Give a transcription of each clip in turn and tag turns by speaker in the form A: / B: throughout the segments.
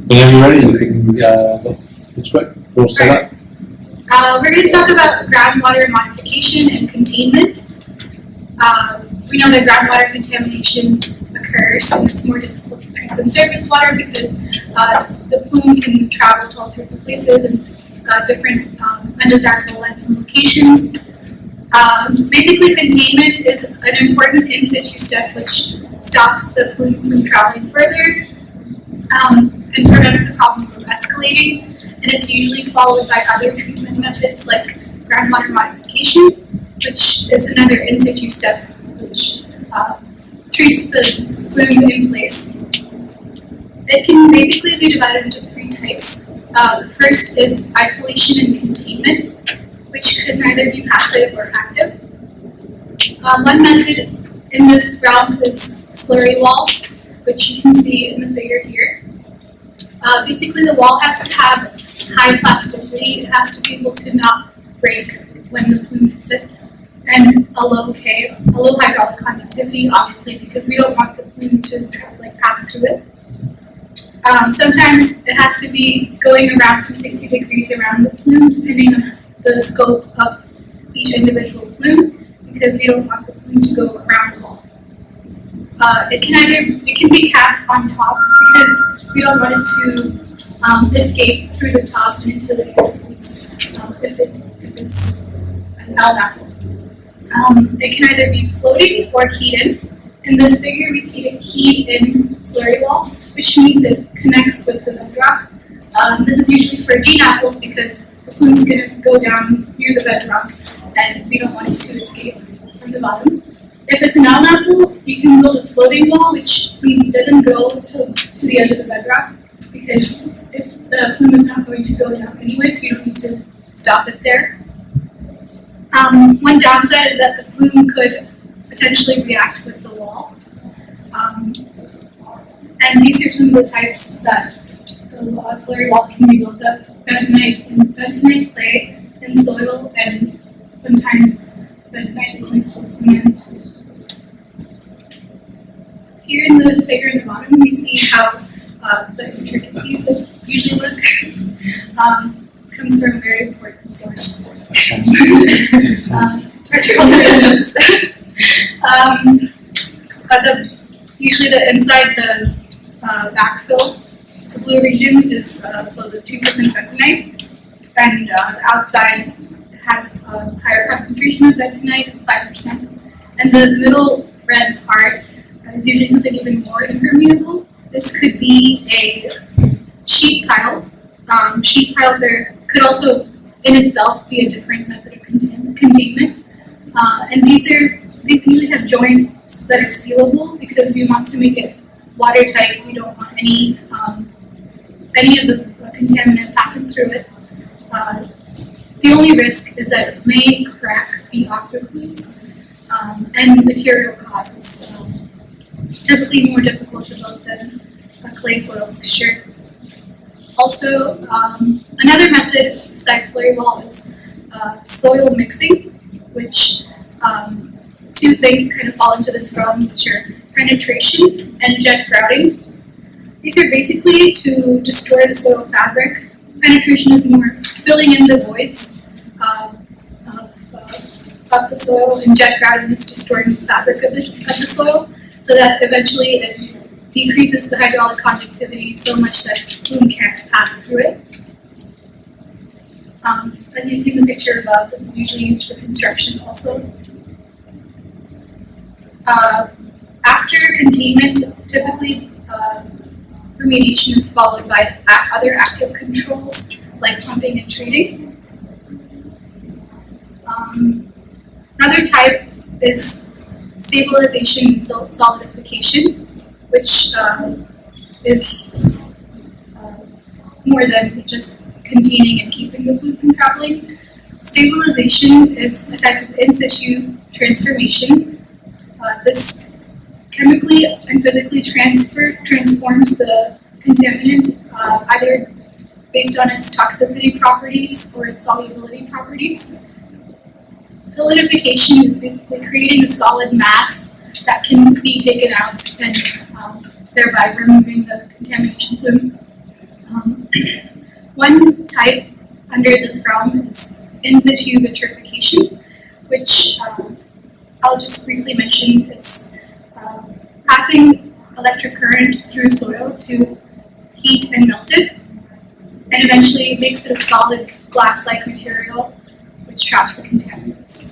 A: Whenever you're ready, you can go. It's quick. We'll set up.
B: We're going to talk about groundwater modification and containment. We know that groundwater contamination occurs and it's more difficult to treat than surface water because the plume can travel to all sorts of places and different undesirable lights and locations. Basically, containment is an important in situ step which stops the plume from traveling further and prevents the problem from escalating. And it's usually followed by other treatment methods like groundwater modification, which is another in situ step which treats the plume in place. It can basically be divided into three types. The first is isolation and containment, which could neither be passive or active. One method in this realm is slurry walls, which you can see in the figure here. Basically, the wall has to have high plasticity. It has to be able to not break when the plume hits it, and a low hydraulic conductivity, obviously, because we don't want the plume to pass through it. Sometimes it has to be going around 360 degrees around the plume, depending on the scope of each individual plume, because we don't want the plume to go around the wall. It can be capped on top because we don't want it to escape through the top and into the air if it's an L apple. It can either be floating or keyed in. In this figure, we see a keyed-in slurry wall, which means it connects with the bedrock. This is usually for dean apples because the plume's going to go down near the bedrock, and we don't want it to escape from the bottom. If it's an elm apple, you can build a floating wall, which means it doesn't go to the edge of the bedrock, because if the plume is not going to go down anyway, so you don't need to stop it there. One downside is that the plume could potentially react with the wall. And these are some of the types that the slurry walls can be built up: bentonite clay in soil, and sometimes bentonite is mixed with cement. Here in the figure in the bottom, we see how the intricacies usually look. Comes from a very important source. Tortural resonance. Usually the inside the backfill, the blue region is filled with 2% bentonite, and the outside has a higher concentration of bentonite, 5%. And the middle red part is usually something even more impermeable. This could be a sheet pile. Sheet piles could also in itself be a different method of containment. And these usually have joints that are sealable because we want to make it watertight. We don't want any of the contaminant passing through it. The only risk is that it may crack the octocludes and material causes. Typically more difficult to build than a clay soil mixture. Also, another method besides slurry wall is soil mixing, which two things kind of fall into this realm, which are penetration and jet grouting. These are basically to destroy the soil fabric. Penetration is more filling in the voids of the soil, and jet grouting is destroying the fabric of the soil, so that eventually it decreases the hydraulic conductivity so much that plume can't pass through it. As you see in the picture above, this is usually used for construction also. After containment, typically remediation is followed by other active controls like pumping and treating. Another type is stabilization and solidification, which is more than just containing and keeping the plume from traveling. Stabilization is a type of in situ transformation. This chemically and physically transforms the contaminant either based on its toxicity properties or its solubility properties. Solidification is basically creating a solid mass that can be taken out and thereby removing the contamination plume. One type under this realm is in situ vitrification, which I'll just briefly mention. It's passing electric current through soil to heat and melt it, and eventually it makes it a solid glass-like material which traps the contaminants.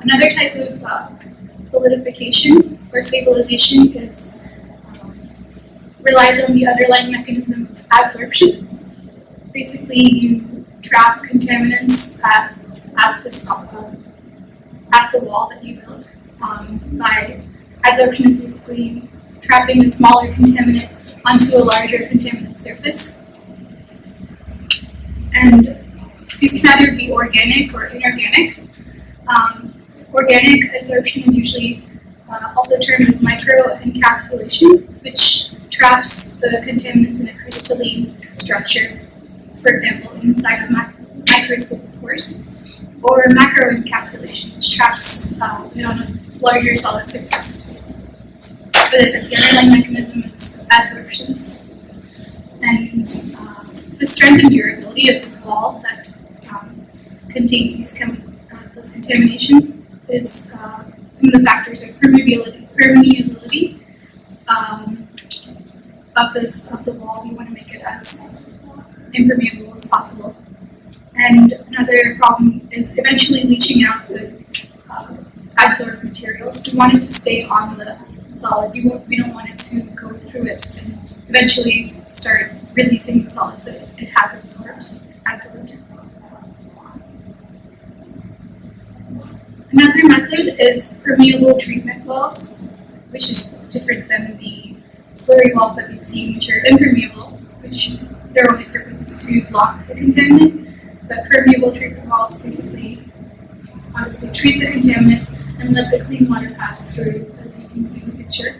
B: Another type of solidification or stabilization relies on the underlying mechanism of adsorption. Basically, you trap contaminants at the wall that you built. By adsorption is basically trapping a smaller contaminant onto a larger contaminant surface. And these can either be organic or inorganic. Organic adsorption is usually also termed as microencapsulation, which traps the contaminants in a crystalline structure, for example, inside of microscopic pores, or macroencapsulation, which traps it on a larger solid surface. But as I said, the underlying mechanism is adsorption. And the strength and durability of this wall that contains those contamination is some of the factors of permeability of the wall. We want to make it as impermeable as possible. And another problem is eventually leaching out the adsorbed materials. We want it to stay on the solid. We don't want it to go through it and eventually start releasing the solids that it has adsorbed. Another method is permeable treatment walls, which is different than the slurry walls that we've seen, which are impermeable, which their only purpose is to block the contaminant. But permeable treatment walls basically obviously treat the contaminant and let the clean water pass through, as you can see in the picture.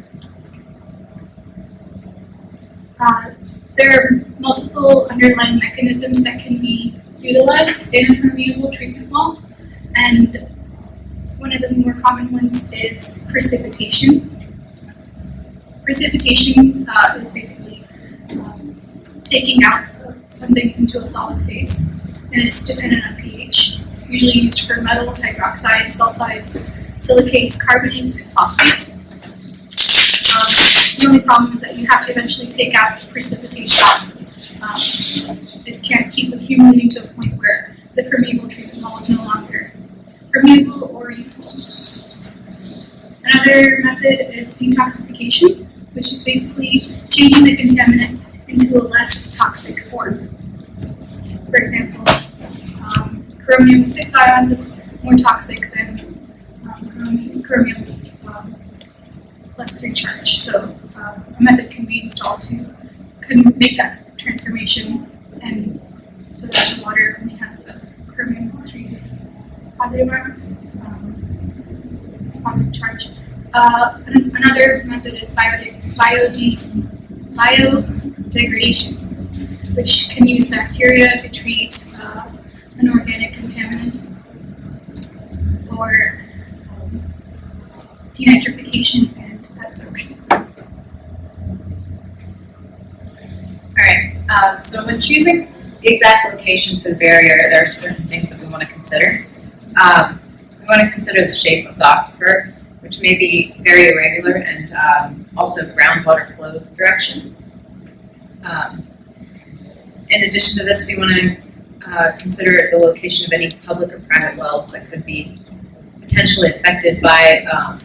B: There are multiple underlying mechanisms that can be utilized in a permeable treatment wall, and one of the more common ones is precipitation. Precipitation is basically taking out something into a solid phase, and it's dependent on pH, usually used for metals, hydroxides, sulfides, silicates, carbonates, and phosphates. The only problem is that you have to eventually take out the precipitation. It can't keep accumulating to a point where the permeable treatment wall is no longer permeable or useful. Another method is detoxification, which is basically changing the contaminant into a less toxic form. For example, chromium with 6 ions is more toxic than chromium with +3 charge. So a method can be installed to make that transformation, and so that the water only has the chromium 3 positive ions, positive charge. Another method is biodegradation, which can use bacteria to treat an organic contaminant, or denitrification and adsorption.
C: Alright, so when choosing the exact location for the barrier, there are certain things that we want to consider. We want to consider the shape of the aquifer, which may be very irregular, and also groundwater flow direction. In addition to this, we want to consider the location of any public or private wells that could be potentially affected by our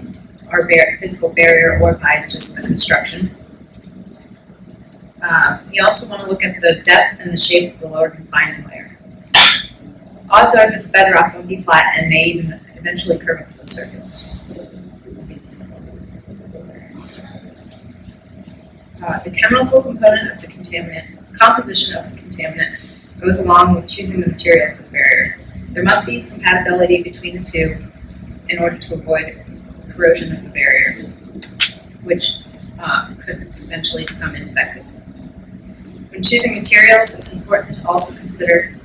C: physical barrier or by just the construction. We also want to look at the depth and the shape of the lower confining layer. Odds are that the bedrock will be flat and may even eventually curve into the surface. The chemical component of the contaminant, composition of the contaminant, goes along with choosing the material for the barrier. There must be compatibility between the two in order to avoid corrosion of the barrier, which could eventually become ineffective. When choosing materials, it's important to also consider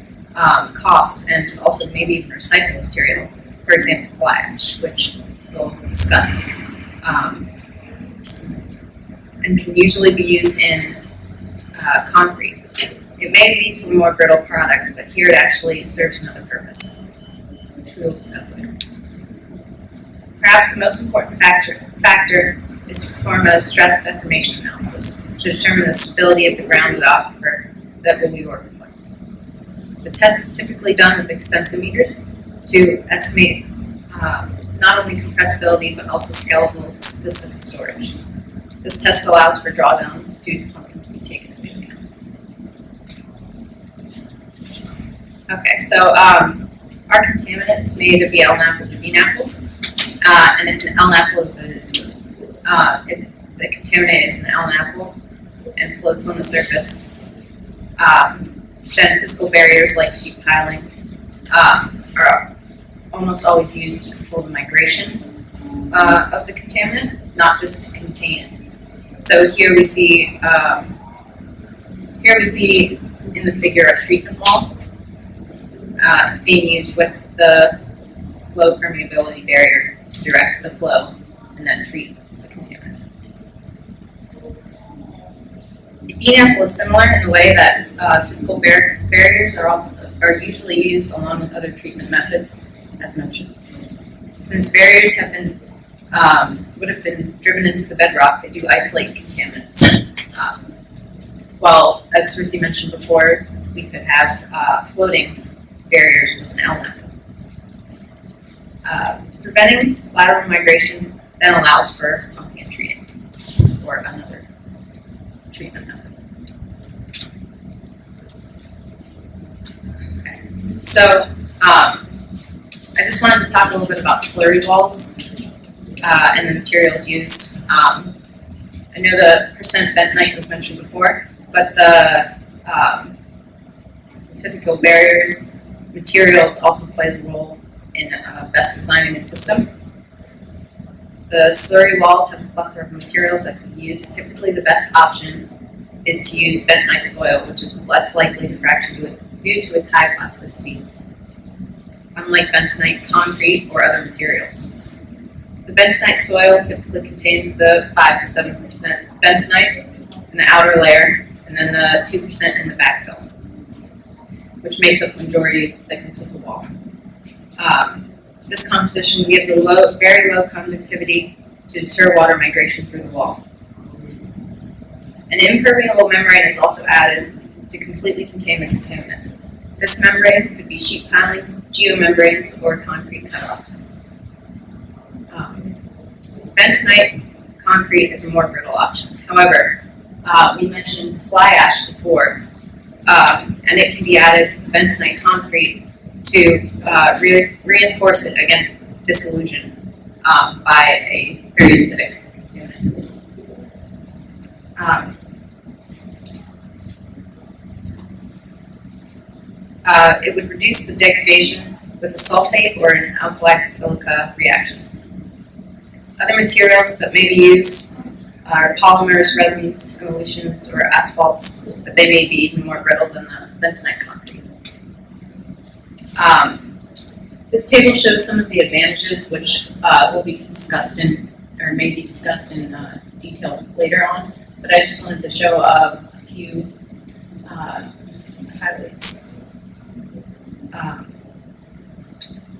C: costs and also maybe even recycled material, for example, fly ash, which we'll discuss and can usually be used in concrete. It may lead to a more brittle product, but here it actually serves another purpose, which we will discuss later. Perhaps the most important factor is to perform a stress deformation analysis to determine the stability of the ground of the aquifer that we'll be working with. The test is typically done with extensometers to estimate not only compressibility but also skeletal specific storage. This test allows for drawdown due to pumping to be taken into account. Okay, so our contaminant is made of the L-naples or D-naples, and if an L-napple is if the contaminant is an L-napple and floats on the surface, then physical barriers like sheet piling are almost always used to control the migration of the contaminant, not just to contain it. So here we see in the figure a treatment wall being used with the flow permeability barrier to direct the flow and then treat the contaminant. The D-napple is similar in the way that physical barriers are usually used along with other treatment methods, as mentioned. Since barriers would have been driven into the bedrock, they do isolate contaminants. While, as Ruthie mentioned before, we could have floating barriers with an L-napple. Preventing lateral migration then allows for pumping and treating, or another treatment method. Okay. So, I just wanted to talk a little bit about slurry walls and the materials used. I know the percent bentonite was mentioned before, but the physical barriers material also plays a role in best designing a system. The slurry walls have a plethora of materials that can be used. Typically, the best option is to use bentonite soil, which is less likely to fracture due to its high plasticity, unlike bentonite concrete or other materials. The bentonite soil typically contains the 5 to 7% bentonite in the outer layer, and then the 2% in the backfill, which makes up the majority of the thickness of the wall. This composition gives a very low conductivity to deter water migration through the wall. An impermeable membrane is also added to completely contain the contaminant. This membrane could be sheet piling, geomembranes, or concrete cutoffs. Bentonite concrete is a more brittle option. However, we mentioned fly ash before, and it can be added to the bentonite concrete to reinforce it against dissolution by a very acidic contaminant. It would reduce the degradation with a sulfate or an alkali silica reaction. Other materials that may be used are polymers, resins, emulsions, or asphalts, but they may be even more brittle than the bentonite concrete. This table shows some of the advantages which will be discussed or may be discussed in detail later on, but I just wanted to show a few highlights.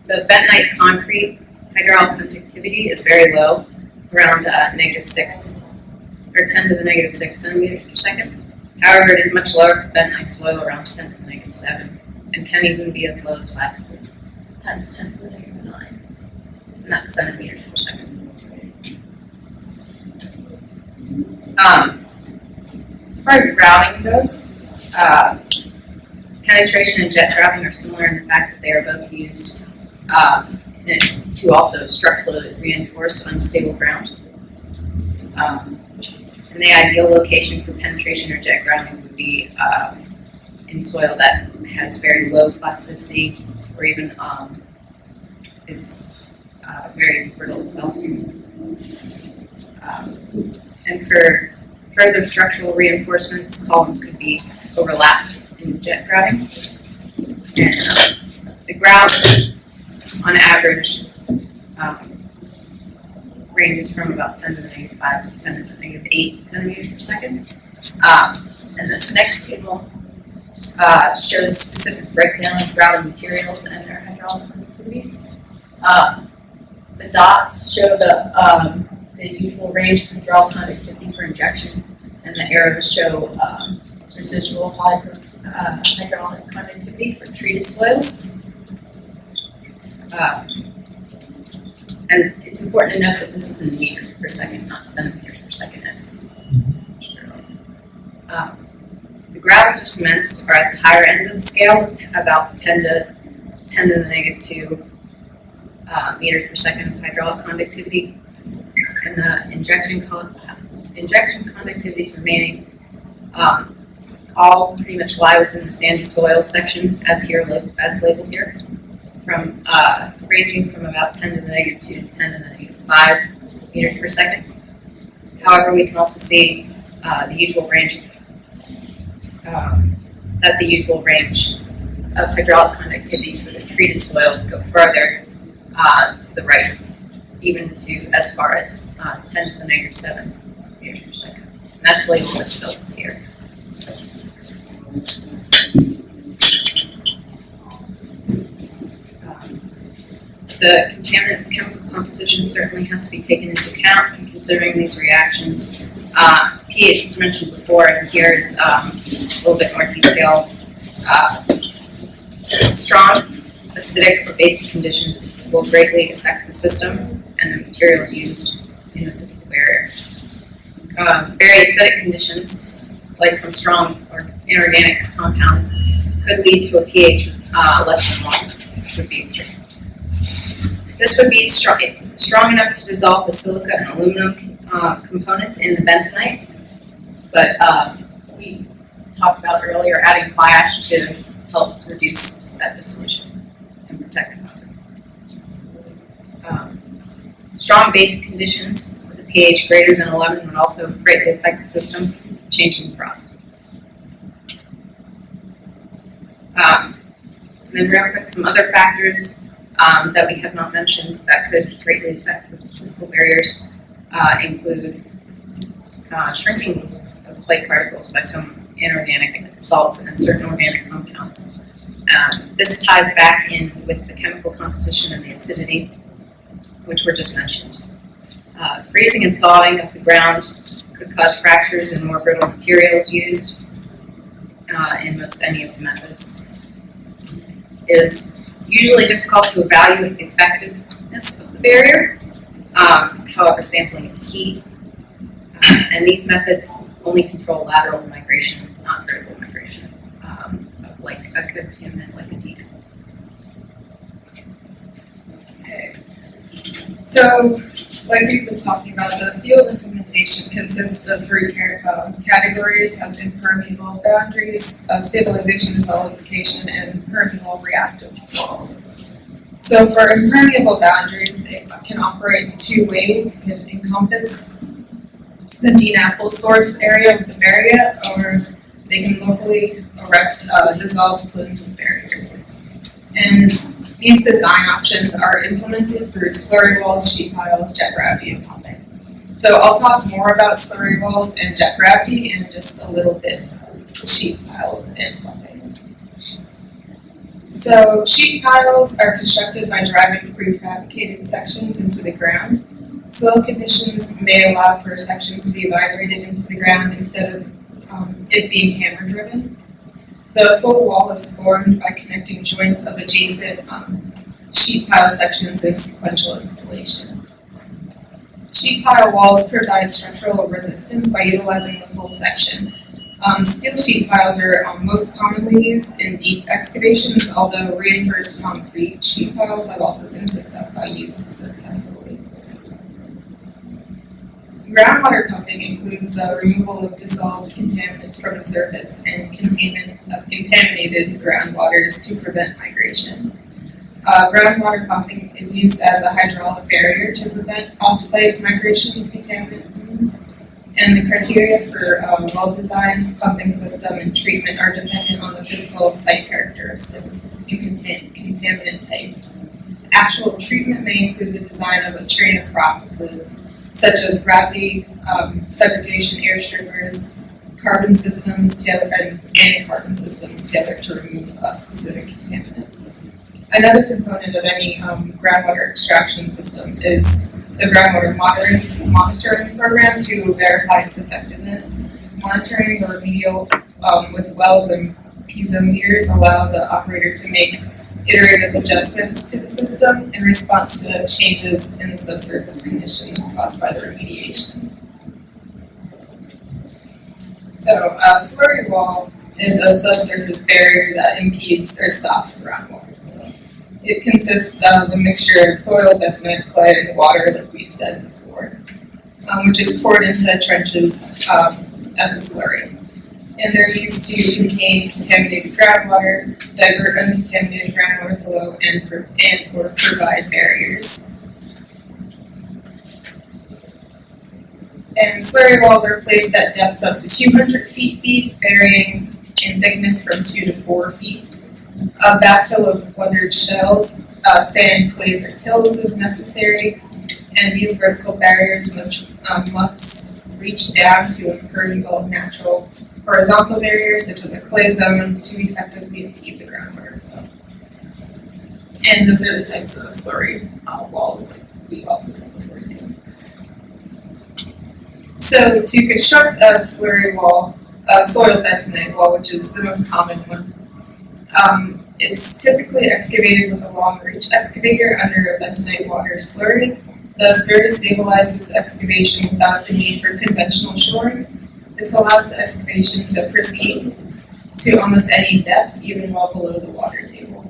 C: The bentonite concrete hydraulic conductivity is very low. It's around -6 or 10 to the -6 centimeters per second. However, it is much lower for bentonite soil, around 10 to the -7, and can even be as low as 5 times 10 to the -9, and that's centimeters per second. As far as grouting goes, penetration and jet grouting are similar in the fact that they are both used to also structurally reinforce unstable ground. And the ideal location for penetration or jet grouting would be in soil that has very low plasticity, or even it's very brittle itself. And for further structural reinforcements, columns could be overlapped in jet grouting. And the grout, on average, ranges from about 10 to the negative 5 to 10 to the negative 8 centimeters per second. And this next table shows a specific breakdown of grouted materials and their hydraulic conductivities. The dots show the usual range of hydraulic conductivity for injection, and the arrows show residual hydraulic conductivity for treated soils. And it's important to note that this is in meters per second, not centimeters per second, as the gravels or cements are at the higher end of the scale, about 10 to the negative 2 meters per second of hydraulic conductivity, and the injection conductivities remaining all pretty much lie within the sandy soil section, as labeled here, from ranging from about 10 to the negative 2 to 10 to the negative 5 meters per second. However, we can also see the usual range of hydraulic conductivities for the treated soils go further to the right, even to as far as 10 to the negative 7 meters per second. And that's labeled as silts here. The contaminant's chemical composition certainly has to be taken into account in considering these reactions. pH was mentioned before, and here is a little bit more detail. Strong, acidic, or basic conditions will greatly affect the system and the materials used in the physical barrier. Very acidic conditions, like from strong or inorganic compounds, could lead to a pH less than 1, which would be extreme. This would be strong enough to dissolve the silica and aluminum components in the bentonite, but we talked about earlier adding fly ash to help reduce that dissolution and protect the copper. Strong basic conditions with a pH greater than 11 would also greatly affect the system, changing the process. And then real quick, some other factors that we have not mentioned that could greatly affect the physical barriers include shrinking of clay particles by some inorganic salts and certain organic compounds. This ties back in with the chemical composition and the acidity, which were just mentioned. Freezing and thawing of the ground could cause fractures in more brittle materials used in most any of the methods. It is usually difficult to evaluate the effectiveness of the barrier. However, sampling is key. And these methods only control lateral migration, not vertical migration, of like a contaminant like a deep.
D: Okay. So, like we've been talking about, the field implementation consists of 3 categories of impermeable boundaries, stabilization and solidification, and permeable reactive walls. So for impermeable boundaries, it can operate in 2 ways. It can encompass the DNAPL source area of the barrier, or they can locally arrest dissolved plumes with barriers. And these design options are implemented through slurry walls, sheet piles, jet gravity, and pumping. So I'll talk more about slurry walls and jet gravity and just a little bit sheet piles and pumping. So sheet piles are constructed by driving prefabricated sections into the ground. Soil conditions may allow for sections to be vibrated into the ground instead of it being hammer driven. The full wall is formed by connecting joints of adjacent sheet pile sections in sequential installation. Sheet pile walls provide structural resistance by utilizing the full section. Steel sheet piles are most commonly used in deep excavations, although reinforced concrete sheet piles have also been used successfully. Groundwater pumping includes the removal of dissolved contaminants from the surface and containment of contaminated groundwaters to prevent migration. Groundwater pumping is used as a hydraulic barrier to prevent off-site migration of contaminant plumes. And the criteria for well-designed pumping system and treatment are dependent on the physical site characteristics and contaminant type. Actual treatment may include the design of a train of processes such as gravity, segregation, air strippers, carbon systems together, and carbon systems together to remove specific contaminants. Another component of any groundwater extraction system is the groundwater monitoring program to verify its effectiveness. Monitoring the remedial with wells and piezo meters allow the operator to make iterative adjustments to the system in response to changes in the subsurface conditions caused by the remediation. So a slurry wall is a subsurface barrier that impedes or stops groundwater flow. It consists of a mixture of soil, bitumen, clay, and water, like we said before, which is poured into trenches as a slurry. And they're used to contain contaminated groundwater, divert uncontaminated groundwater flow, and or provide barriers. And slurry walls are placed at depths up to 200 feet deep, varying in thickness from 2 to 4 feet. A backfill of weathered shells, sand, clays, or tills is necessary, and these vertical barriers must reach down to impermeable natural horizontal barriers, such as a clay zone, to effectively impede the groundwater flow. And those are the types of slurry walls that we also said before too. So to construct a slurry wall, a soil bitumen wall, which is the most common one, it's typically excavated with a long reach excavator under a bentonite water slurry. Thus, there to stabilize this excavation without the need for conventional shoring. This allows the excavation to proceed to almost any depth, even well below the water table.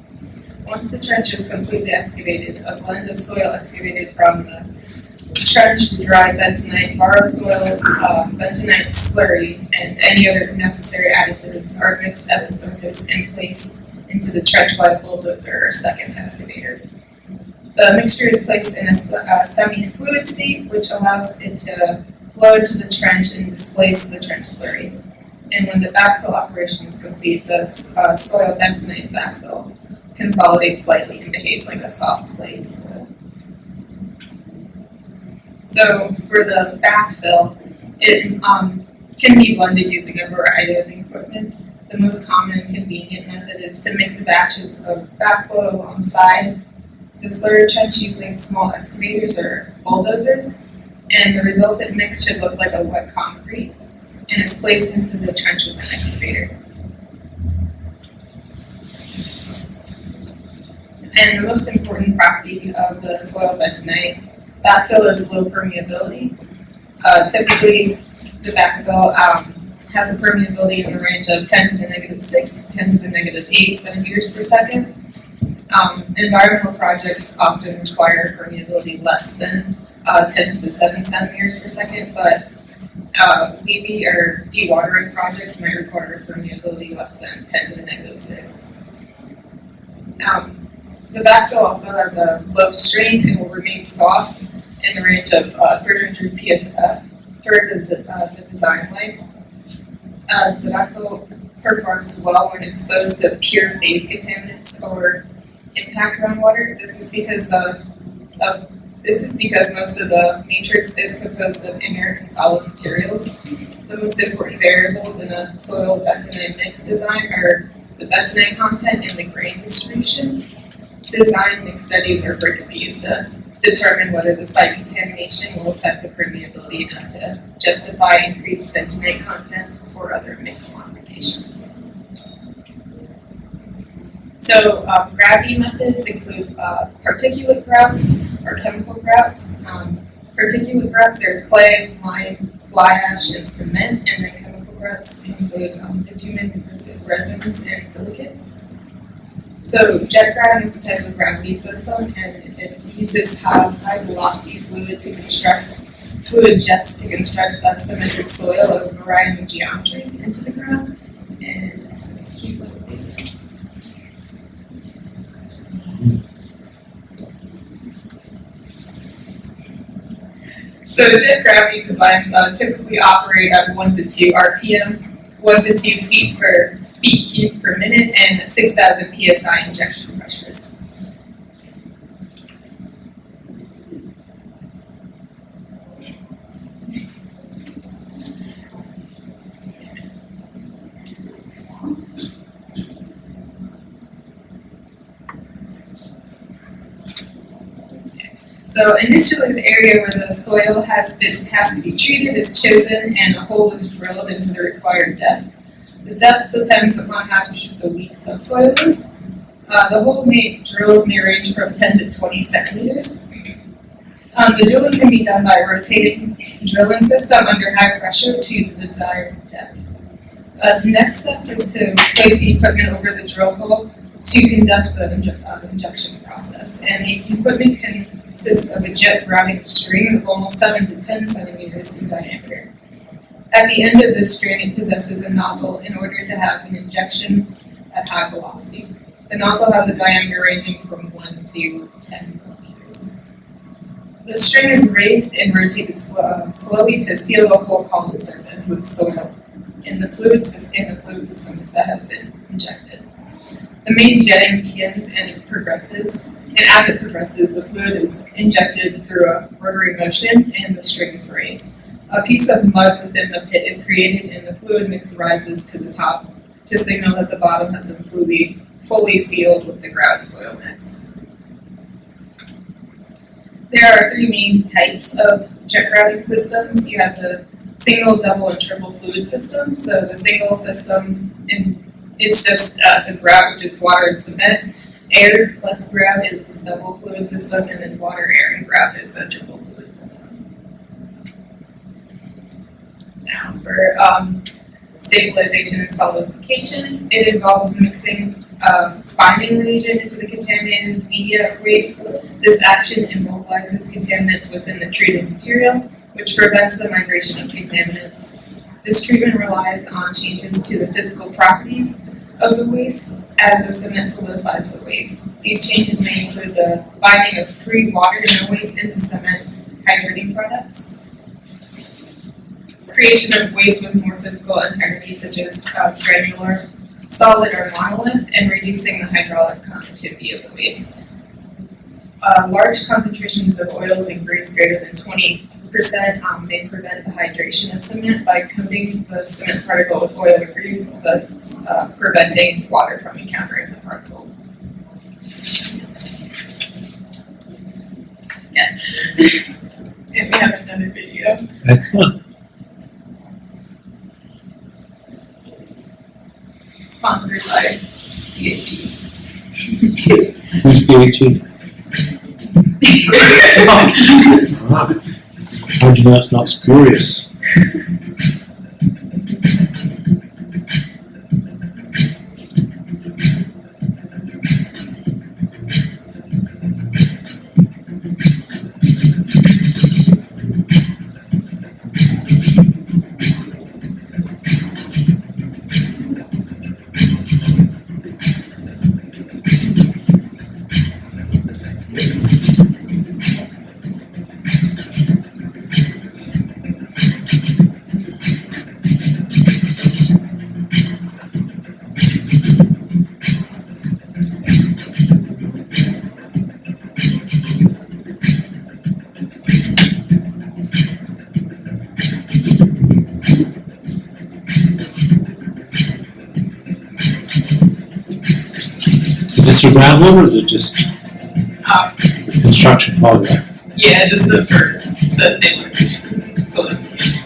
D: Once the trench is completely excavated, a blend of soil excavated from the trench, dried bentonite, borrow soils, bentonite slurry, and any other necessary additives are mixed at the surface and placed into the trench-wide bulldozer or second excavator. The mixture is placed in a semi-fluid state, which allows it to flow into the trench and displace the trench slurry. And when the backfill operation is complete, the soil bentonite backfill consolidates slightly and behaves like a soft clay soil. So for the backfill, it can be blended using a variety of equipment. The most common and convenient method is to mix batches of backflow alongside the slurry trench using small excavators or bulldozers, and the resultant mix should look like a wet concrete and is placed into the trench with an excavator. And the most important property of the soil bentonite backfill is low permeability. Typically, the backfill has a permeability in the range of 10 to the negative 6 to 10 to the negative 8 centimeters per second. Environmental projects often require permeability less than 10 to the 7 centimeters per second, but levee or dewatering project might require permeability less than 10 to the negative 6. The backfill also has a low strength and will remain soft in the range of 300 psf for the design life. The backfill performs well when exposed to pure phase contaminants or impact groundwater. This is because most of the matrix is composed of inert and solid materials. The most important variables in a soil bentonite mix design are the bentonite content and the grain distribution. Design mix studies are frequently used to determine whether the site contamination will affect the permeability enough to justify increased bentonite content or other mix modifications. So gravity methods include particulate grouts or chemical grouts. Particulate grouts are clay, lime, fly ash, and cement, and then chemical grouts include bitumen, resins, and silicates. So jet grouting is a type of gravity system, and it uses high velocity fluid jets to construct cemented soil of a variety of geometries into the ground. And keep with it. So jet gravity designs typically operate at 1 to 2 RPM, 1 to 2 feet cubed per minute, and 6,000 psi injection pressures. So initially, the area where the soil has to be treated is chosen, and a hole is drilled into the required depth. The depth depends upon how deep the weak subsoil is. The hole drilled may range from 10 to 20 centimeters. The drilling can be done by rotating drilling system under high pressure to the desired depth. The next step is to place the equipment over the drill hole to conduct the injection process. And the equipment consists of a jet grouting string of almost 7 to 10 centimeters in diameter. At the end of this string, it possesses a nozzle in order to have an injection at high velocity. The nozzle has a diameter ranging from 1 to 10 millimeters. The string is raised and rotated slowly to seal the whole column surface with soil in the fluid system that has been injected. The main jetting begins and as it progresses, the fluid is injected through a rotary motion and the string is raised. A piece of mud within the pit is created and the fluid mix rises to the top to signal that the bottom has been fully sealed with the grout soil mix. There are 3 main types of jet grouting systems. You have the single, double, and triple fluid system. So the single system is just the grout, which is water and cement. Air plus grout is the double fluid system, and then water, air, and grout is the triple fluid system. Now for stabilization and solidification, it involves mixing binding reagent into the contaminated media waste. This action immobilizes contaminants within the treated material, which prevents the migration of contaminants. This treatment relies on changes to the physical properties of the waste as the cement solidifies the waste. These changes may include the binding of free water in the waste into cement hydrating products, creation of waste with more physical integrity, such as granular, solid, or monolith, and reducing the hydraulic conductivity of the waste. Large concentrations of oils and grease greater than 20% may prevent the hydration of cement by coating the cement particle with oil or grease, thus preventing water from encountering the particle. Yeah. And we have another video.
A: Excellent.
D: Sponsored by CHE.
A: Who's PhD? How'd you know it's not spurious? Is this your ground level, or is it just construction project?
D: Yeah, just for the stabilization. Solidification.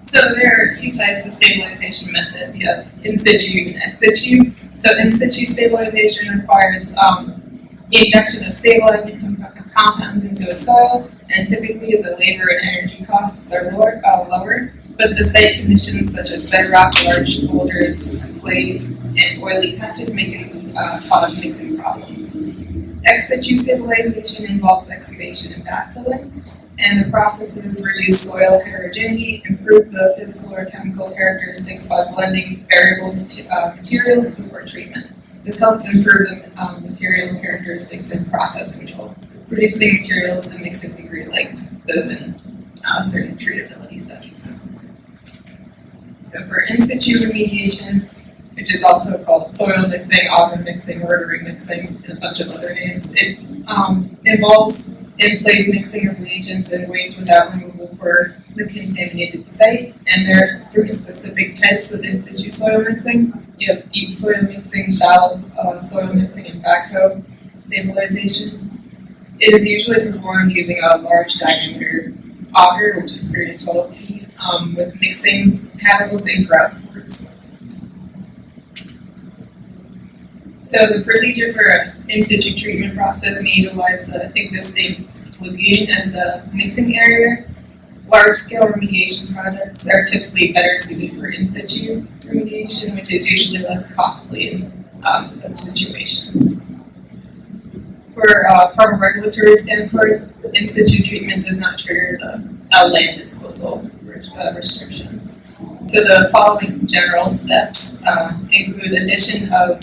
D: So there are 2 types of stabilization methods. You have in situ and ex situ. So in situ stabilization requires the injection of stabilizing compounds into a soil, and typically the labor and energy costs are lower, but the site conditions such as bedrock, large boulders, clays, and oily patches may cause mixing problems. Ex situ stabilization involves excavation and backfilling, and the processes reduce soil heterogeneity, improve the physical or chemical characteristics by blending variable materials before treatment. This helps improve the material characteristics and process control. producing materials and mixing degree like those in certain treatability studies. So for in situ remediation, which is also called soil mixing, auger mixing, rotary mixing, and a bunch of other names, it involves in-place mixing of reagents and waste without removal for the contaminated site. And there's 3 specific types of in situ soil mixing. You have deep soil mixing, shallow soil mixing, and backhoe stabilization. It is usually performed using a large diameter auger, which is 3 to 12 feet, with mixing paddles and grout boards. So the procedure for an in situ treatment process may utilize the existing lagoon as a mixing area. Large-scale remediation projects are typically better suited for in situ remediation, which is usually less costly in such situations. From a regulatory standpoint, in situ treatment does not trigger the land disposal restrictions. So the following general steps include addition of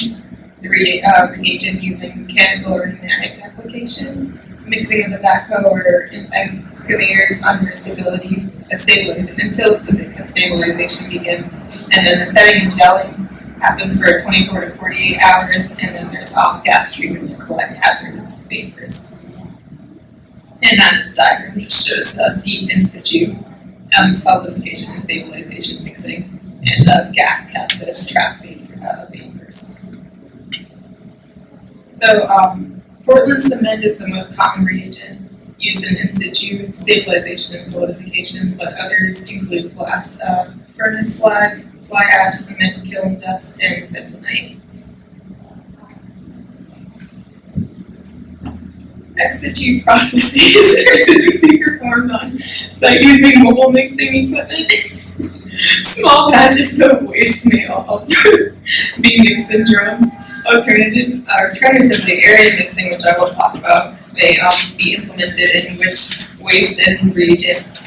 D: the reagent using mechanical or pneumatic application, mixing of the backhoe or an excavator under stability, until stabilization begins, and then the setting and gelling happens for 24 to 48 hours, and then there's off-gas treatment to collect hazardous vapors. And that diagram just shows deep in situ solidification and stabilization mixing, and the gas captive trap vapors. So Portland cement is the most common reagent used in situ stabilization and solidification, but others include blast furnace slag, fly ash, cement kiln dust, and bentonite. Ex situ processes are typically performed on site using mobile mixing equipment. Small batches of waste may also be mixed in drums. Alternatively, area mixing, which I will talk about, may be implemented in which waste and reagents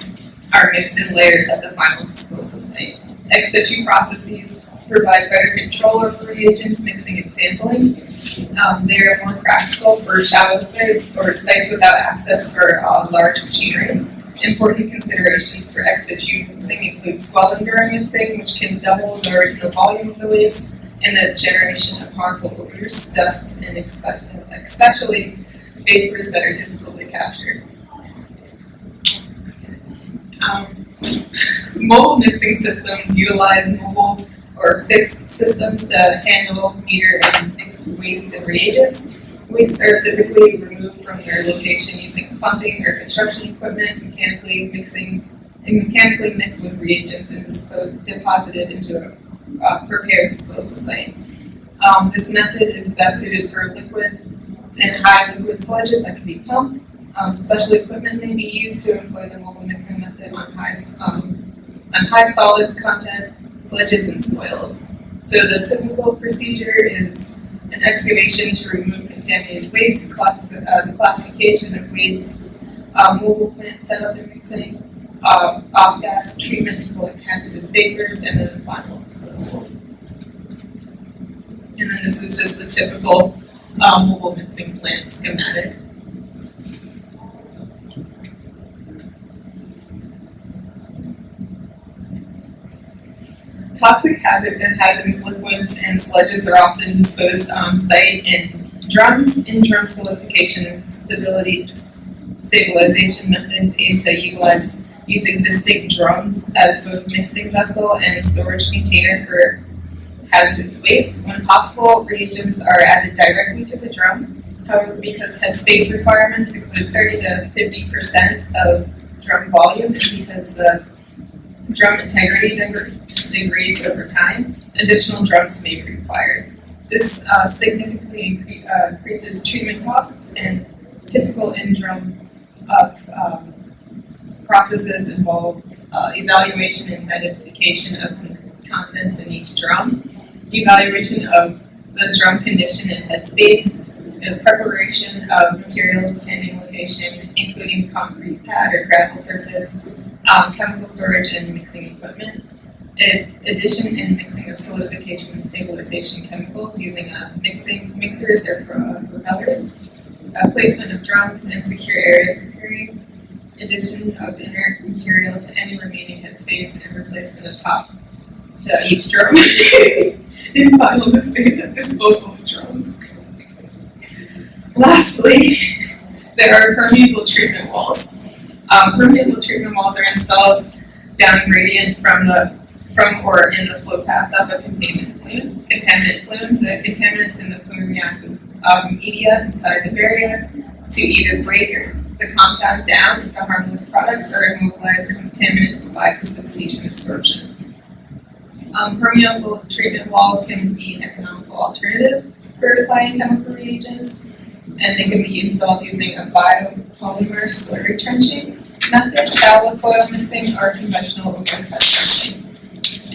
D: are mixed in layers at the final disposal site. Ex situ processes provide better control over reagents, mixing, and sampling. They are more practical for shallow sites or sites without access for large machinery. Important considerations for ex situ mixing include swelling during mixing, which can double the original volume of the waste, and the generation of harmful odors, dusts, and especially vapors that are difficult to capture. Mobile mixing systems utilize mobile or fixed systems to handle, meter, and mix waste and reagents. Wastes are physically removed from their location using pumping or construction equipment, mechanically mixed with reagents and deposited into a prepared disposal site. This method is best suited for liquid and high liquid sludges that can be pumped. Special equipment may be used to employ the mobile mixing method on high solids content, sludges, and soils. So the typical procedure is an excavation to remove contaminated waste, the classification of wastes, mobile plant setup and mixing, off-gas treatment to collect hazardous vapors, and then the final disposal. And then this is just a typical mobile mixing plant schematic. Toxic and hazardous liquids and sludges are often disposed on site in drums. In drum solidification and stabilization methods aim to use existing drums as both mixing vessel and storage container for hazardous waste. When possible, reagents are added directly to the drum. However, because headspace requirements include 30 to 50% of drum volume, and because drum integrity degrades over time, additional drums may be required. This significantly increases treatment costs, and typical in-drum processes involve evaluation and identification of the contents in each drum, evaluation of the drum condition and headspace, the preparation of materials, handling location, including concrete pad or gravel surface, chemical storage, and mixing equipment. Addition and mixing of solidification and stabilization chemicals using mixers or propellers. placement of drums and secure area for carrying, addition of inert material to any remaining headspace, and replacement of top to each drum. And final disposal of drums. Lastly, there are permeable treatment walls. Permeable treatment walls are installed down gradient from or in the flow path of a contaminant flume. The contaminants in the flume react with media inside the barrier to either break the compound down into harmless products or immobilize the contaminants by precipitation absorption. Permeable treatment walls can be an economical alternative for applying chemical reagents, and they can be installed using a biopolymer slurry trenching method, shallow soil mixing, or conventional open cut trenching.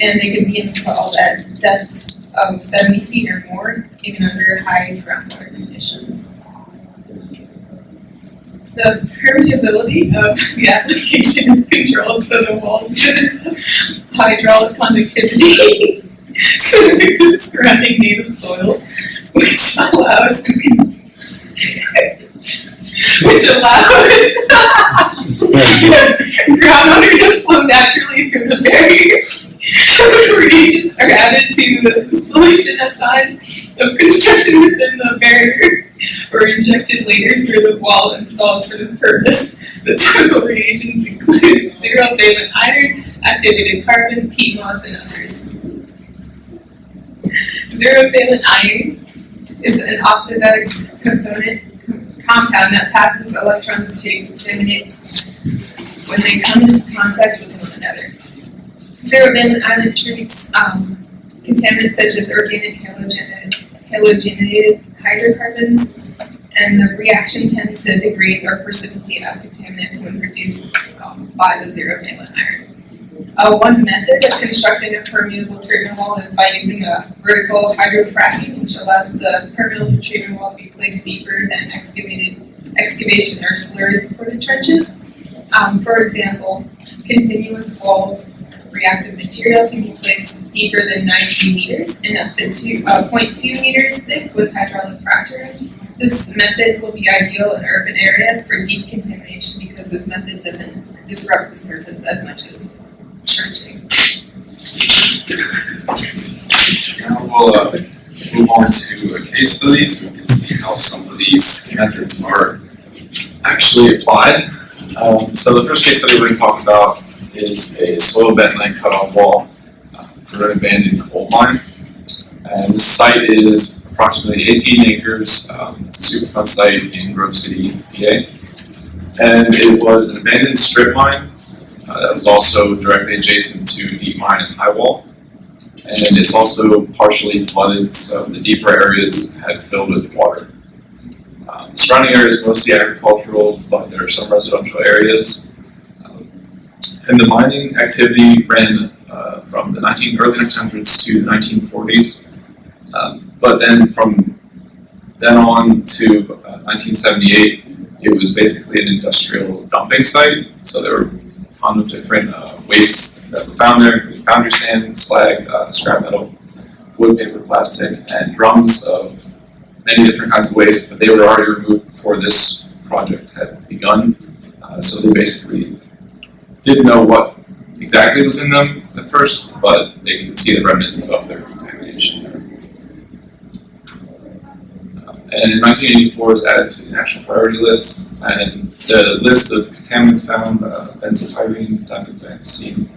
D: And they can be installed at depths of 70 feet or more, even under high groundwater conditions. The permeability of the application is controlled so the wall exhibits hydraulic conductivity specific to the surrounding native soils, which allows groundwater to flow naturally through the barrier. Reagents are added to the installation at time of construction within the barrier or injected later through the wall installed for this purpose. The typical reagents include zero-valent iron, activated carbon, peat moss, and others. Zero-valent iron is an oxidized compound that passes electrons to contaminants when they come into contact with one another. Zero-valent iron treats contaminants such as organic halogenated hydrocarbons, and the reaction tends to degrade or precipitate out contaminants when reduced by the zero-valent iron. One method of constructing a permeable treatment wall is by using a vertical hydrofracking, which allows the permeable treatment wall to be placed deeper than excavation or slurry-supported trenches. For example, continuous walls reactive material can be placed deeper than 90 meters and up to 0.2 meters thick with hydraulic fracturing. This method will be ideal in urban areas for deep contamination because this method doesn't disrupt the surface as much as trenching.
E: Now we'll move on to a case study so we can see how some of these methods are actually applied. So the first case study we're going to talk about is a soil bentonite cutoff wall for an abandoned coal mine. And this site is approximately 18 acres. It's a Superfund site in Grove City, PA. And it was an abandoned strip mine that was also directly adjacent to deep mine and high wall. And it's also partially flooded, so the deeper areas had filled with water. The surrounding area is mostly agricultural, but there are some residential areas. And the mining activity ran from the early 1900s to the 1940s. But then from then on to 1978, it was basically an industrial dumping site. So there were a ton of different wastes that were found there, including foundry sand, slag, scrap metal, wood, paper, plastic, and drums of many different kinds of waste, but they were already removed before this project had begun. So they basically didn't know what exactly was in them at first, but they could see the remnants of their contamination there. And in 1984 it was added to the national priority list, and the list of contaminants found, benzopyrene, dimethylamine,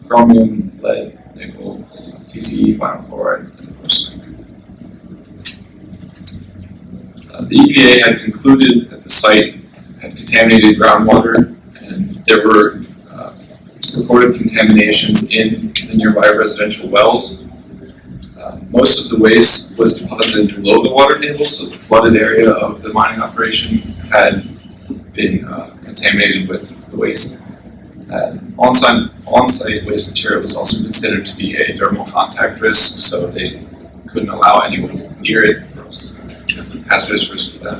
E: chromium, lead, nickel, TCE, vinyl chloride, and arsenic. The EPA had concluded that the site had contaminated groundwater, and there were reported contaminations in the nearby residential wells. Most of the waste was deposited below the water table, so the flooded area of the mining operation had been contaminated with the waste. On-site waste material was also considered to be a thermal contact risk, so they couldn't allow anyone near it. It was a hazardous risk for them.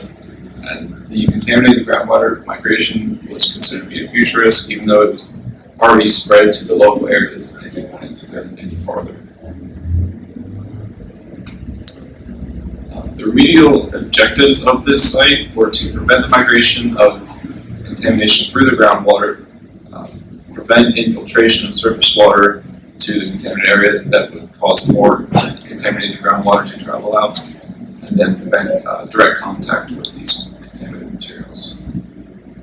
E: And the contaminated groundwater migration was considered to be a future risk, even though it was already spread to the local areas and they didn't want it to go any farther. The remedial objectives of this site were to prevent the migration of contamination through the groundwater, prevent infiltration of surface water to the contaminated area that would cause more contaminated groundwater to travel out, and then prevent direct contact with these contaminated materials.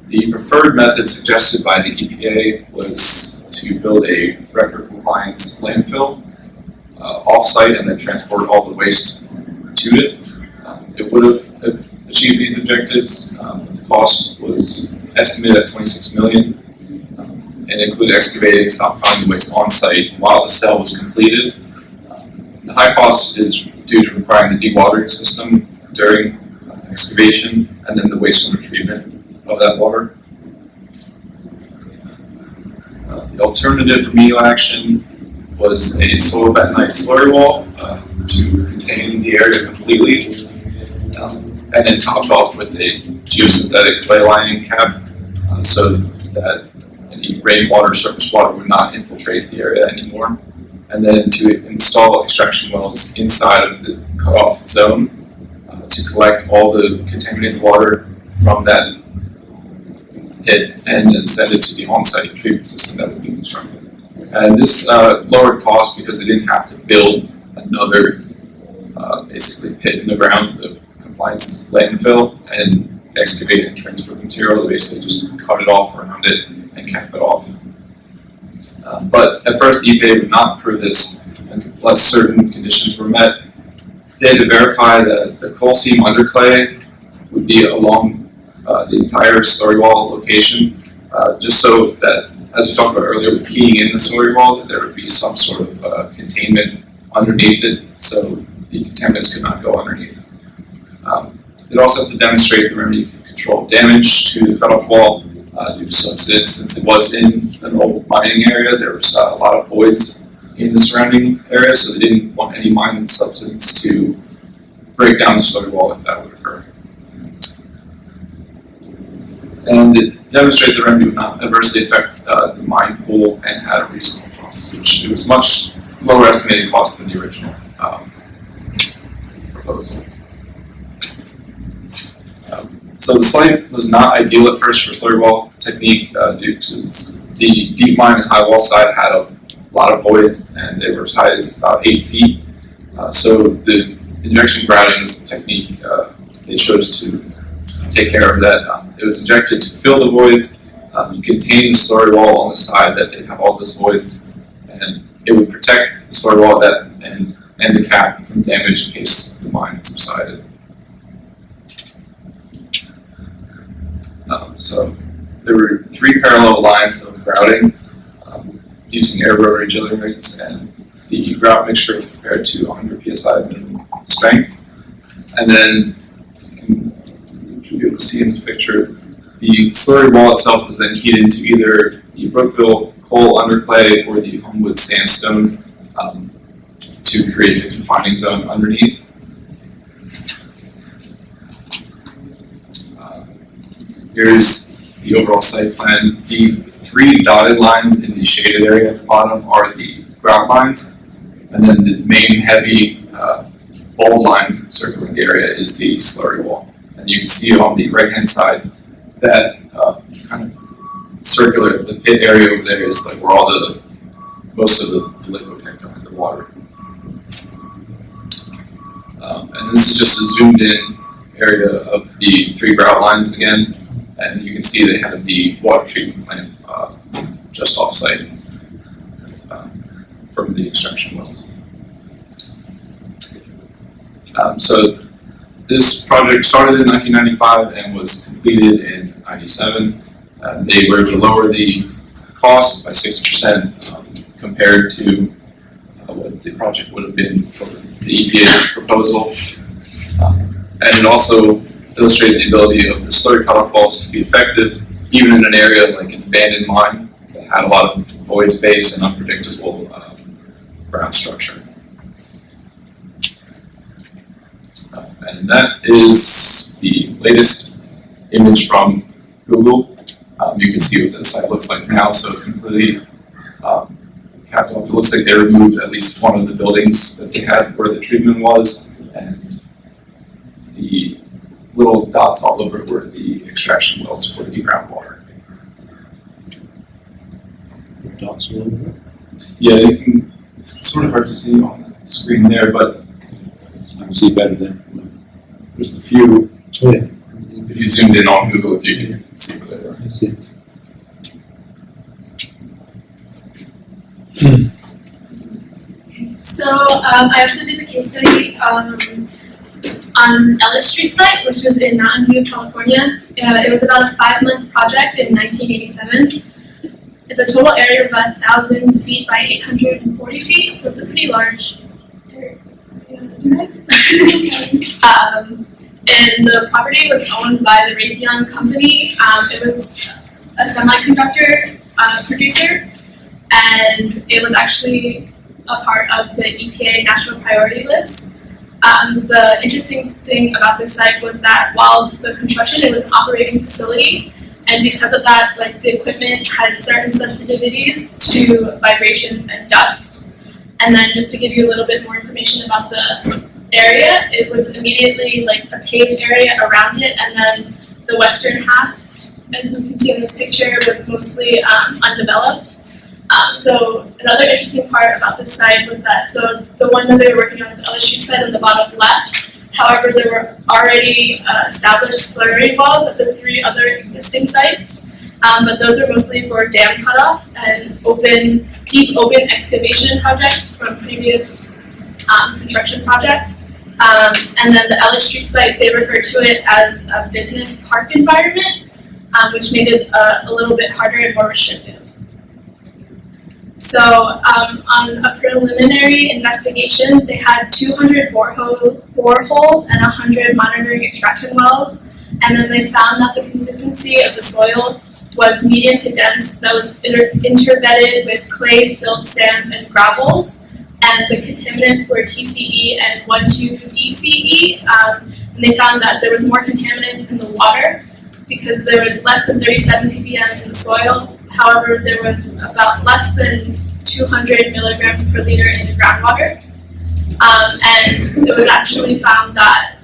E: The preferred method suggested by the EPA was to build a record compliance landfill off-site and then transport all the waste to it. It would have achieved these objectives. The cost was estimated at $26 million. And included excavating, stockpiling the waste on site while the cell was completed. The high cost is due to requiring the dewatering system during excavation and then the wastewater treatment of that water. The alternative remedial action was a soil bentonite slurry wall to contain the area completely, and then topped off with a geosynthetic clay lining cap so that any rainwater, surface water would not infiltrate the area anymore. And then to install extraction wells inside of the cutoff zone to collect all the contaminated water from that pit and then send it to the on-site treatment system that would be constructed. And this lowered cost because they didn't have to build another basically pit in the ground, the compliance landfill, and excavate and transport material. They basically just cut it off around it and cap it off. But at first, EPA would not approve this unless certain conditions were met. They had to verify that the coal seam underclay would be along the entire slurry wall location, just so that, as we talked about earlier, with keying in the slurry wall, that there would be some sort of containment underneath it, so the contaminants could not go underneath. They'd also have to demonstrate the remedy could control damage to the cutoff wall due to subsidence. Since it was in an old mining area, there was a lot of voids in the surrounding area, so they didn't want any mining subsidence to break down the slurry wall if that would occur. And it demonstrated the remedy would not adversely affect the mine pool and had a reasonable cost, which it was much lower estimated cost than the original proposal. So the site was not ideal at first for slurry wall technique due to the deep mine and high wall side had a lot of voids and they were as high as about 8 feet. So the injection grouting is the technique they chose to take care of that. It was injected to fill the voids, contain the slurry wall on the side that they have all those voids, and it would protect the slurry wall at that end and the cap from damage in case the mine subsided. So there were 3 parallel lines of grouting using air rotary drilling rigs, and the grout mixture was prepared to 100 psi minimum strength. And then you should be able to see in this picture, the slurry wall itself was then heated into either the Brookville coal underclay or the Homewood sandstone to create the confining zone underneath. Here's the overall site plan. The 3 dotted lines in the shaded area at the bottom are the grout lines, and then the main heavy bold line circling the area is the slurry wall. And you can see on the right-hand side that kind of circular, the pit area over there is like where all most of the liquid can go in the water. And this is just a zoomed in area of the 3 grout lines again. And you can see they have the water treatment plant just off-site from the extraction wells. So this project started in 1995 and was completed in 97. They were able to lower the cost by 60% compared to what the project would have been for the EPA's proposal. And it also illustrated the ability of the slurry cutoff walls to be effective even in an area like an abandoned mine that had a lot of void space and unpredictable ground structure. And that is the latest image from Google. You can see what the site looks like now, so it's completely capped off. It looks like they removed at least one of the buildings that they had where the treatment was, and little dots all over were the extraction wells for the groundwater.
A: Dots all over it.
E: Yeah, you can, it's sort of hard to see on the screen there, but
A: I can see better then.
E: there's a few.
A: Oh, yeah.
E: If you zoomed in on Google, you can see what they were.
A: I see.
B: So I also did a case study on Ellis Street site, which is in Mountain View, California. It was about a 5-month project in 1987. The total area was about 1,000 feet by 840 feet, so it's a pretty large area. And the property was owned by the Raytheon company. It was a semiconductor producer, and it was actually a part of the EPA National Priority List. The interesting thing about this site was that while the construction, it was an operating facility, and because of that, like the equipment had certain sensitivities to vibrations and dust. And then just to give you a little bit more information about the area, it was immediately like a paved area around it, and then the western half, as you can see in this picture, was mostly undeveloped. So another interesting part about this site was that, so the one that they were working on was the Ellis Street site on the bottom left. However, there were already established slurry walls at the 3 other existing sites, but those are mostly for dam cutoffs and deep open excavation projects from previous construction projects. And then the Ellis Street site, they refer to it as a business park environment, which made it a little bit harder and more restrictive. So on a preliminary investigation, they had 200 boreholes and 100 monitoring extraction wells, and then they found that the consistency of the soil was medium to dense, that was interbedded with clay, silt, sands, and gravels, and the contaminants were TCE and 1250 CE, and they found that there was more contaminants in the water because there was less than 37 ppm in the soil. However, there was about less than 200 milligrams per liter in the groundwater. And it was actually found that,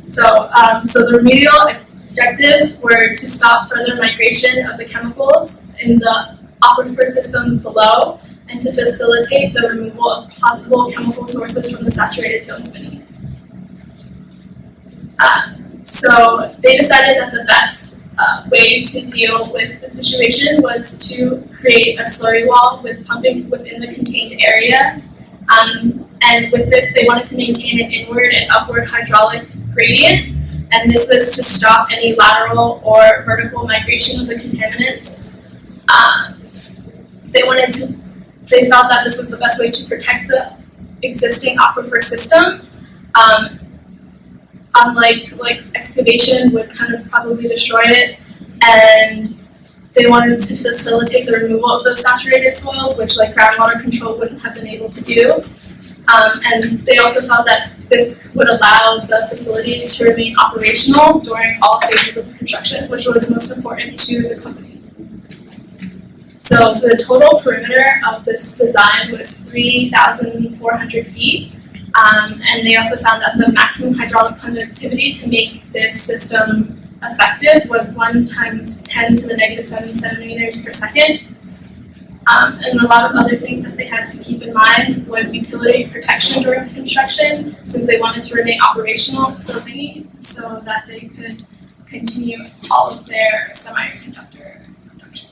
B: so the remedial objectives were to stop further migration of the chemicals in the aquifer system below and to facilitate the removal of possible chemical sources from the saturated zones beneath. So they decided that the best way to deal with the situation was to create a slurry wall with pumping within the contained area. And with this, they wanted to maintain an inward and upward hydraulic gradient. And this was to stop any lateral or vertical migration of the contaminants. They felt that this was the best way to protect the existing aquifer system. Unlike excavation would kind of probably destroy it, and they wanted to facilitate the removal of those saturated soils, which like groundwater control wouldn't have been able to do. And they also felt that this would allow the facilities to remain operational during all stages of the construction, which was most important to the company. So the total perimeter of this design was 3,400 feet. And they also found that the maximum hydraulic conductivity to make this system effective was 1 × 10⁻⁷ centimeters per second. And a lot of other things that they had to keep in mind was utility protection during construction, since they wanted to remain operational so that they could continue all of their semiconductor production.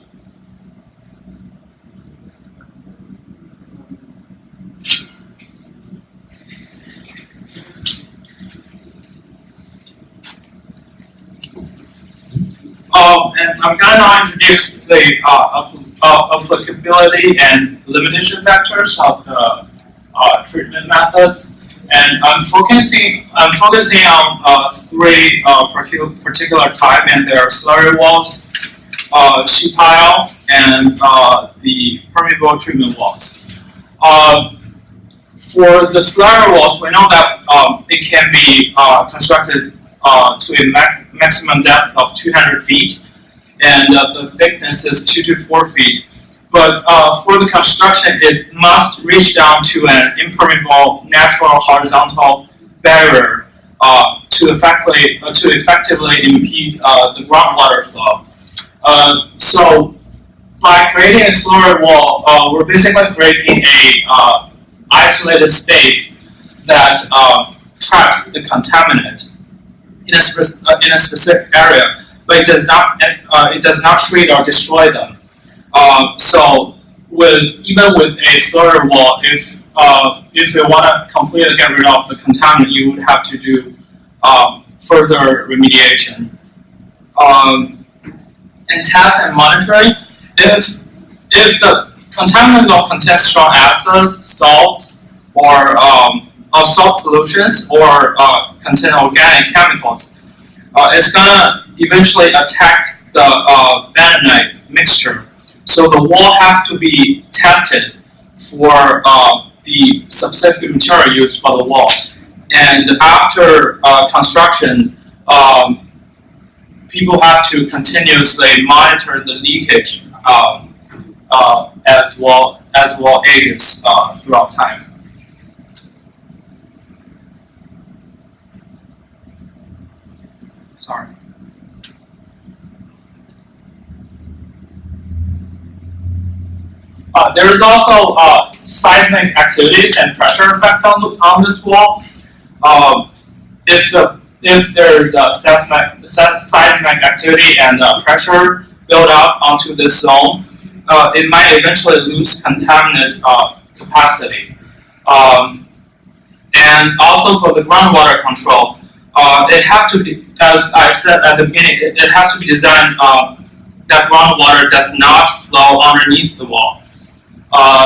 F: And I'm going to now introduce the applicability and limitation factors of the treatment methods. And I'm focusing on 3 particular type, and they are slurry walls, sheet pile, and the permeable treatment walls. For the slurry walls, we know that it can be constructed to a maximum depth of 200 feet, and the thickness is 2 to 4 feet. But for the construction, it must reach down to an impermeable natural horizontal barrier to effectively impede the groundwater flow. So by creating a slurry wall, we're basically creating a isolated space that traps the contaminant in a specific area, but it does not treat or destroy them. So even with a slurry wall, if you want to completely get rid of the contaminant, you would have to do further remediation. And test and monitoring. If the contaminant law contains strong acids, salts, or salt solutions, or contain organic chemicals, it's gonna eventually attack the bentonite mixture. So the wall has to be tested for the specific material used for the wall. And after construction, people have to continuously monitor the leakage as well ages throughout time. Sorry. There is also seismic activities and pressure effect on this wall. If there's seismic activity and pressure build up onto this zone, it might eventually lose contaminant capacity. And also for the groundwater control, it has to be, as I said at the beginning, it has to be designed that groundwater does not flow underneath the wall.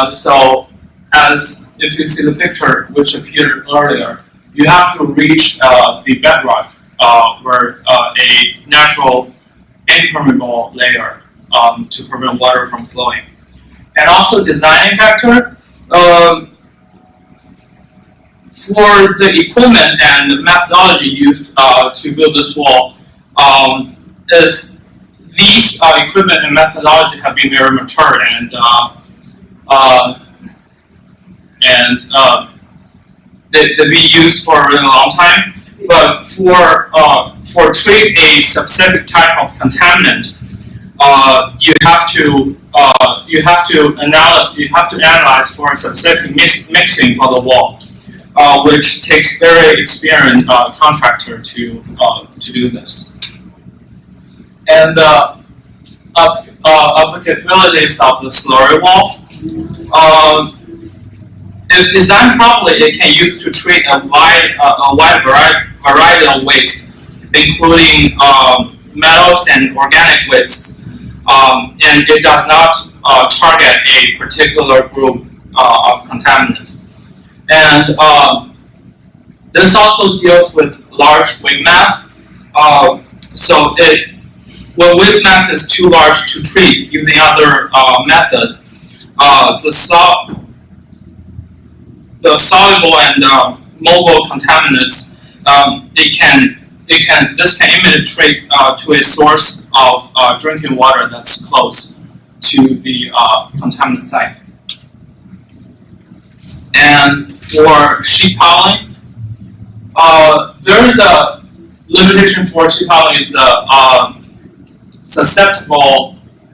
F: So as if you see the picture which appeared earlier, you have to reach the bedrock where a natural impermeable layer to prevent water from flowing. And also designing factor, for the equipment and methodology used to build this wall, these equipment and methodology have been very mature and they've been used for a really long time. But for treat a specific type of contaminant, you have to analyze for a specific mixing for the wall, which takes very experienced contractor to do this. And applicabilities of the slurry wall. If designed properly, it can use to treat a wide variety of waste, including metals and organic wastes, and it does not target a particular group of contaminants. And this also deals with large weight mass. So when waste mass is too large to treat using other method, the soluble and mobile contaminants, this can infiltrate to a source of drinking water that's close to the contaminant site. And for sheet piling, there is a limitation for sheet piling.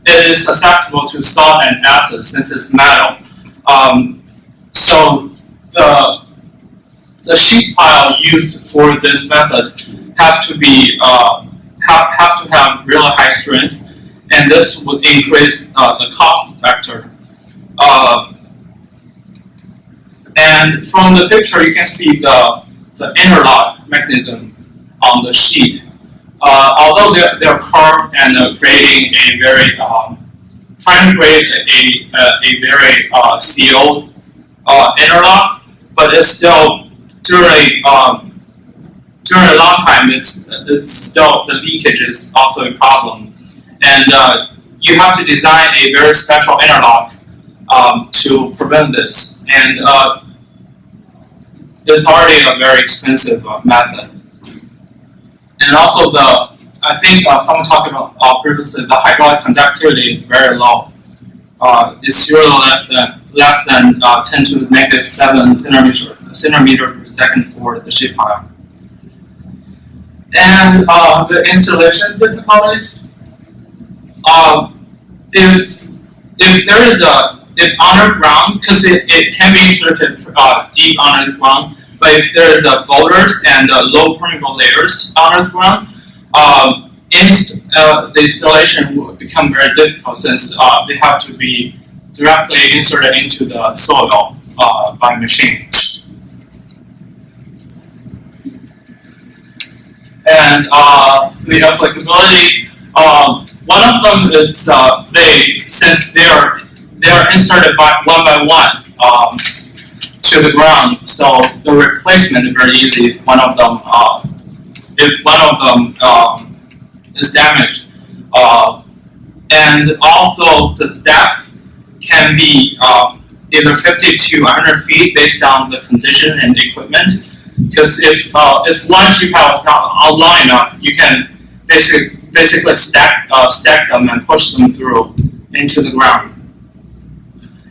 F: It is susceptible to salt and acid since it's metal. So the sheet pile used for this method have to have really high strength, and this would increase the cost factor. And from the picture, you can see the interlock mechanism on the sheet. Although they're curved and creating a very trying to create a very sealed interlock, but it's still during a long time, it's still the leakage is also a problem, and you have to design a very special interlock to prevent this, and it's already a very expensive method. And also I think someone talked about previously, the hydraulic conductivity is very low. It's usually less than 10 to the -7 centimeter centimeter per second for the sheet pile. And the installation difficulties. If there is if underground, because it can be inserted deep under the ground, but if there is boulders and low permeable layers under the ground, the installation will become very difficult since they have to be directly inserted into the soil by machine. And the applicability, one of them is since they are inserted one by one to the ground, so the replacement is very easy if one of them is damaged. And also the depth can be either 50 to 100 feet based on the condition and equipment. Because if one sheet pile is not long enough, you can basically stack them and push them through into the ground.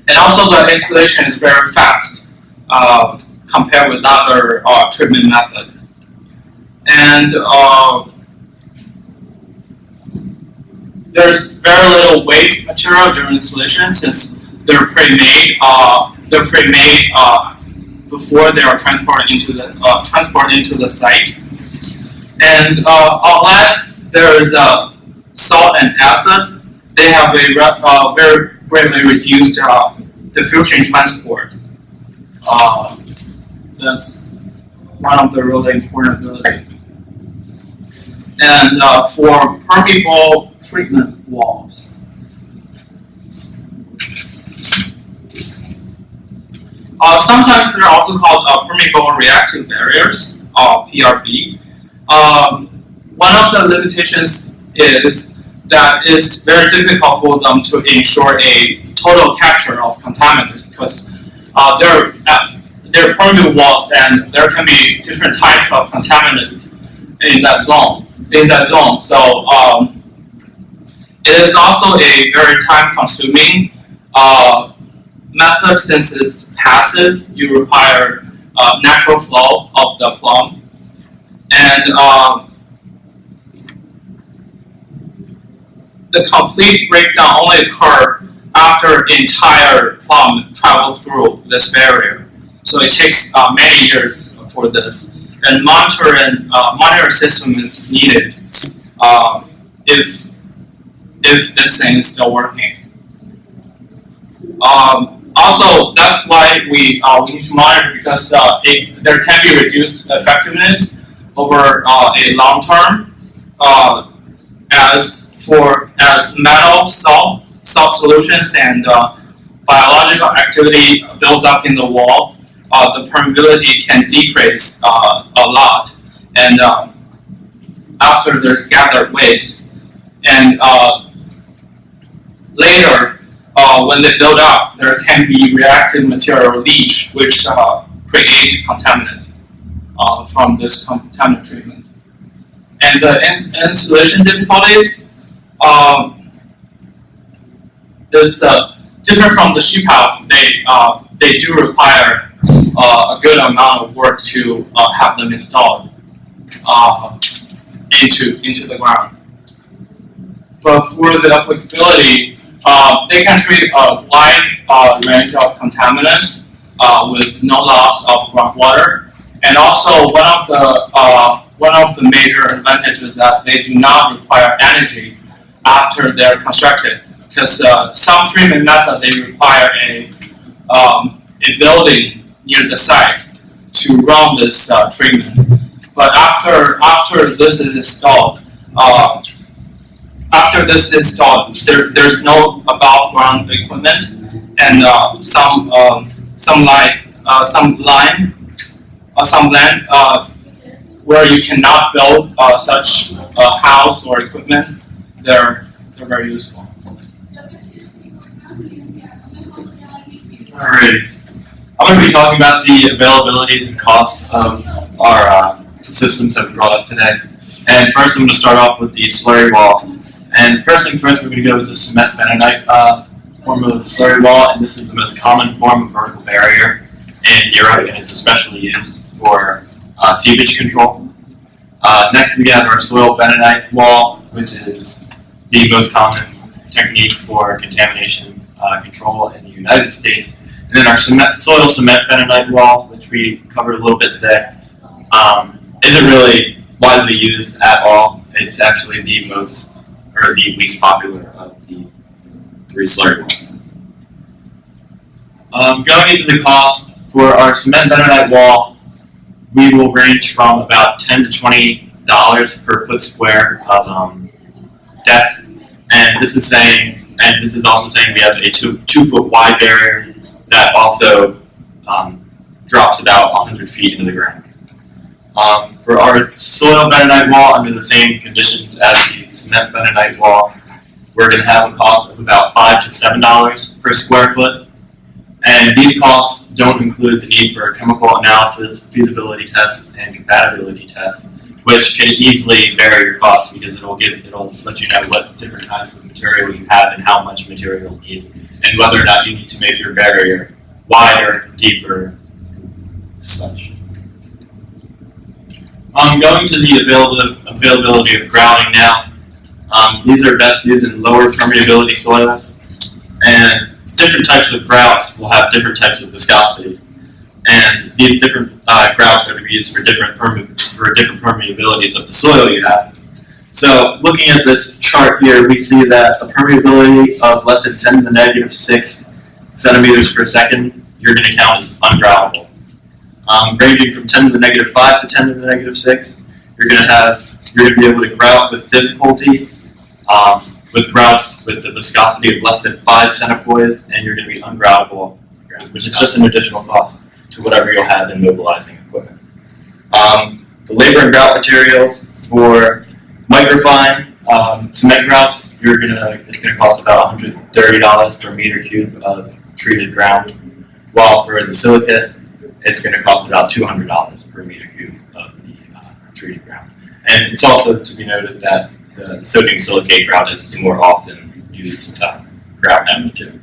F: And also the installation is very fast compared with other treatment method. And there's very little waste material during installation since they're pre-made. Before they are transported into the site, and unless there is salt and acid, they have a very greatly reduced diffusion transport. That's one of the really important abilities. And for permeable treatment walls. Sometimes they're also called permeable reactive barriers, PRB. One of the limitations is that it's very difficult for them to ensure a total capture of contaminant because they're permeable walls and there can be different types of contaminant in that zone. So it is also a very time-consuming method since it's passive. You require natural flow of the plumb, and the complete breakdown only occurs after the entire plumb travels through this barrier. So it takes many years for this, and monitoring system is needed if this thing is still working. Also, that's why we need to monitor because there can be reduced effectiveness over a long term. As metal, salt solutions, and biological activity builds up in the wall, the permeability can decrease a lot. And after there's gathered waste, and later. When they build up, there can be reactive material leach, which create contaminant from this contaminant treatment. And the installation difficulties, it's different from the sheet piles. They do require a good amount of work to have them installed into the ground. But for the applicability, they can treat a wide range of contaminants with no loss of groundwater, and also one of the major advantages is that they do not require energy after they're constructed. Because some treatment method they require a building near the site to run this treatment. But after this is installed. There's no above ground equipment and some land where you cannot build such a house or equipment. They're very useful.
G: Alrighty, I'm going to be talking about the availabilities and costs of our systems that we brought up today. And first, I'm going to start off with the slurry wall. And first things first, we're going to go with the cement bentonite form of slurry wall, and this is the most common form of vertical barrier. in Europe and is especially used for seepage control. Next we have our soil bentonite wall, which is the most common technique for contamination control in the United States. And then our soil cement bentonite wall, which we covered a little bit today, isn't really widely used at all. It's actually the most, or the least popular of the 3 slurry walls. Going into the cost for our cement bentonite wall, we will range from about $10 to $20 per foot square of depth. And this is also saying we have a 2 foot wide barrier that also drops about 100 feet into the ground. For our soil bentonite wall, under the same conditions as the cement bentonite wall, we're going to have a cost of about $5 to $7 per square foot. And these costs don't include the need for a chemical analysis, feasibility tests, and compatibility tests, which can easily vary your costs because it'll let you know what different kinds of material you have and how much material you need, and whether or not you need to make your barrier wider, deeper, such. Going to the availability of grouting now. These are best used in lower permeability soils, and different types of grouts will have different types of viscosity, and these different grouts are to be used for different permeabilities of the soil you have. So looking at this chart here, we see that a permeability of less than 10 to the negative 6 centimeters per second, you're going to count as ungroutable. Ranging from 10 to the negative 5 to 10 to the negative 6, you're going to be able to grout with difficulty, with grouts with the viscosity of less than 5 centipoise, and you're going to be ungroutable, which is just an additional cost to whatever you'll have in mobilizing equipment. The labor and grout materials for microfine cement grouts, it's going to cost about $130 per meter cube of treated ground, while for the silicate, it's going to cost about $200 per meter cube of the treated ground. And it's also to be noted that the sodium silicate grout is the more often used grout method too.